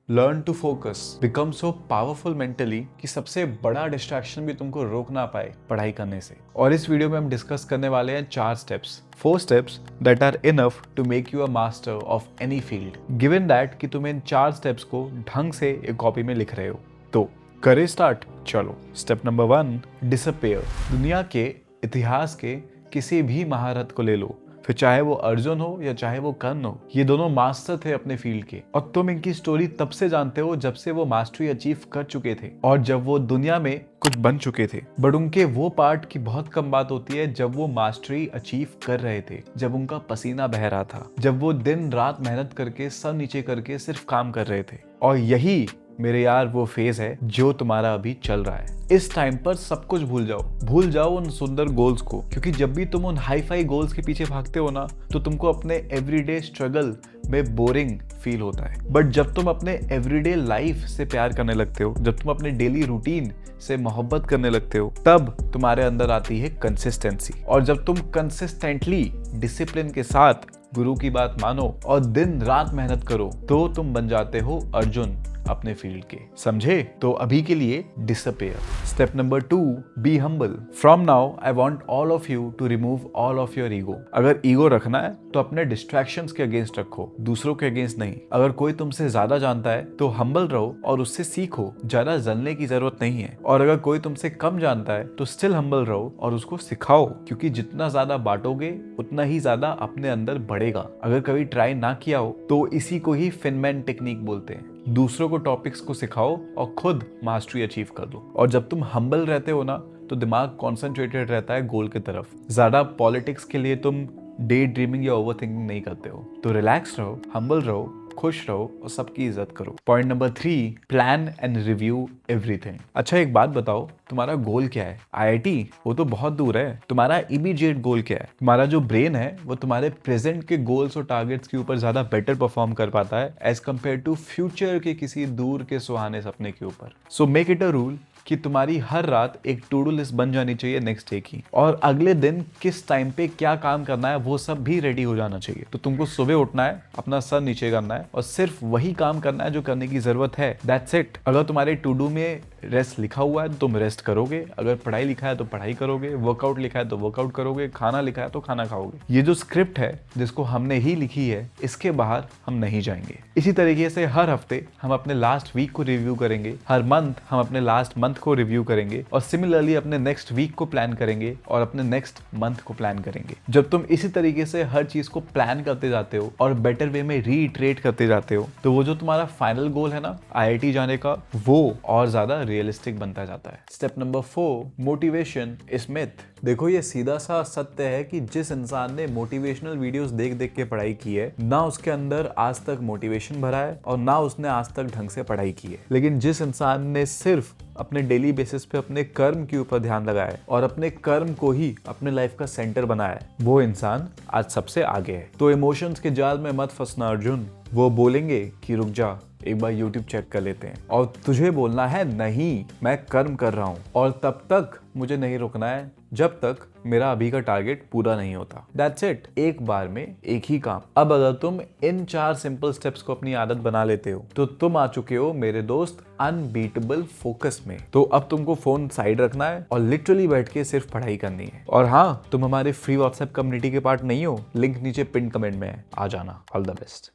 Learn to focus, become so powerful mentally कि सबसे बड़ा डिस्ट्रैक्शन भी तुमको रोक ना पाए पढ़ाई करने से। और इस वीडियो में हम डिस्कस करने वाले हैं 4 steps, 4 steps that are enough to make you a master of any field, given that कि तुम इन 4 स्टेप्स को ढंग से एक कॉपी में लिख रहे हो। तो करें स्टार्ट। चलो, स्टेप नंबर 1, डिसअपियर। दुनिया के इतिहास के किसी भी महारथ को ले लो, फिर चाहे वो अर्जुन हो या चाहे वो कर्ण हो, ये दोनों मास्टर थे अपने फील्ड के। और तुम इनकी स्टोरी तब से जानते हो जब से वो मास्टरी अचीव कर चुके थे और जब वो दुनिया में कुछ बन चुके थे। बट उनके वो पार्ट की बहुत कम बात होती है जब वो मास्टरी अचीव कर रहे थे, जब उनका पसीना बह रहा था, जब वो दिन रात मेहनत करके सर नीचे करके सिर्फ काम कर रहे थे। और यही मेरे यार वो फेज है जो तुम्हारा अभी चल रहा है। इस टाइम पर सब कुछ भूल जाओ उन सुंदर गोल्स को, क्योंकि जब भी तुम उन हाई फाई गोल्स के पीछे भागते हो ना, तो तुमको अपने एवरीडे स्ट्रगल में बोरिंग फील होता है। बट जब तुम अपने एवरीडे लाइफ से प्यार करने लगते हो, जब तुम अपने डेली रूटीन से मोहब्बत करने लगते हो, तब तुम्हारे अंदर आती है कंसिस्टेंसी। और जब तुम कंसिस्टेंटली डिसिप्लिन के साथ गुरु की बात मानो और दिन रात मेहनत करो, तो तुम बन जाते हो अर्जुन अपने फील्ड के। समझे? तो अभी के लिए disappear. Step number 2, be humble. From now I want all of you to remove all of your ego. अगर ईगो रखना है तो अपने डिस्ट्रैक्शंस के अगेंस्ट रखो, दूसरों के अगेंस्ट नहीं। अगर कोई तुमसे ज्यादा जानता है तो हम्बल रहो और उससे सीखो, ज्यादा जलने की जरूरत नहीं है। और अगर कोई तुमसे कम जानता है तो स्टिल हम्बल रहो और उसको सिखाओ, क्योंकि जितना ज्यादा बांटोगे उतना ही ज्यादा अपने अंदर बढ़ेगा। अगर कभी ट्राई ना किया हो तो इसी को ही फिनमैन टेक्निक बोलते हैं। दूसरों को टॉपिक्स को सिखाओ और खुद मास्टरी अचीव कर लो। और जब तुम हम्बल रहते हो ना, तो दिमाग कॉन्सेंट्रेटेड रहता है गोल की तरफ। ज्यादा पॉलिटिक्स के लिए तुम डे ड्रीमिंग या ओवर थिंकिंग नहीं करते हो। तो रिलैक्स रहो, हम्बल रहो, खुश रहो और सबकी इज्जत करो। Point number 3, plan and review everything. अच्छा, एक बात बताओ, तुम्हारा गोल क्या है? IIT? वो तो बहुत दूर है। तुम्हारा इमीडिएट गोल क्या है? तुम्हारा जो ब्रेन है वो तुम्हारे प्रेजेंट के गोल्स और टारगेट्स के ऊपर ज्यादा बेटर परफॉर्म कर पाता है एज कम्पेयर टू फ्यूचर के किसी दूर के सुहाने सपने के ऊपर। So make it a rule कि तुम्हारी हर रात एक टू डू लिस्ट बन जानी चाहिए नेक्स्ट डे की, और अगले दिन किस टाइम पे क्या काम करना है वो सब भी रेडी हो जाना चाहिए। तो तुमको सुबह उठना है, अपना सर नीचे करना है और सिर्फ वही काम करना है जो करने की जरूरत है। That's it. अगर तुम्हारे टू डू में रेस्ट लिखा हुआ है तो तुम रेस्ट करोगे, अगर पढ़ाई लिखा है तो पढ़ाई करोगे, वर्कआउट लिखा है तो वर्कआउट करोगे, खाना लिखा है तो खाना खाओगे। ये जो स्क्रिप्ट है जिसको हमने ही लिखी है, इसके बाहर हम नहीं जाएंगे। इसी तरीके से हर हफ्ते हम अपने लास्ट वीक को रिव्यू करेंगे, हर मंथ हम अपने लास्ट मंथ को रिव्यू करेंगे, और सिमिलरली अपने नेक्स्ट वीक को प्लान करेंगे और अपने नेक्स्ट मंथ को प्लान करेंगे। जब तुम इसी तरीके से हर चीज को प्लान करते जाते हो और बेटर वे में रीइटरेट करते जाते हो, तो वो जो तुम्हारा फाइनल गोल है ना IIT जाने का, वो और ज्यादा रियलिस्टिक बनता जाता है। Step number 4, motivation is myth. देखो, ये सीधा सा सत्य है कि जिस इंसान ने मोटिवेशनल वीडियोस देख देख के पढ़ाई की है, ना उसके अंदर आज तक मोटिवेशन भरा है और ना उसने आज तक ढंग से पढ़ाई की है। लेकिन जिस इंसान ने सिर्फ अपने डेली बेसिस पे अपने कर्म के ऊपर ध्यान लगाया है और अपने कर्म को ही अपने लाइफ का सेंटर बनाया है, वो इंसान आज सबसे आगे है। तो इमोशंस के जाल में मत फंसना अर्जुन। वो बोलेंगे कि रुक जा, एक बार YouTube चेक कर लेते हैं, और तुझे बोलना है नहीं, मैं कर्म कर रहा हूं और तब तक मुझे नहीं रुकना है जब तक मेरा अभी का टारगेट पूरा नहीं होता। That's it. एक बार में एक ही काम। अब अगर तुम इन 4 सिंपल स्टेप्स को अपनी आदत बना लेते हो तो तुम आ चुके हो मेरे दोस्त अनबीटेबल फोकस में। तो अब तुमको फोन साइड रखना है और लिटरली बैठ के सिर्फ पढ़ाई करनी है। और हाँ, तुम हमारे फ्री व्हाट्सएप कम्युनिटी के पार्ट नहीं हो, लिंक नीचे पिन कमेंट में है, आ जाना। All the best.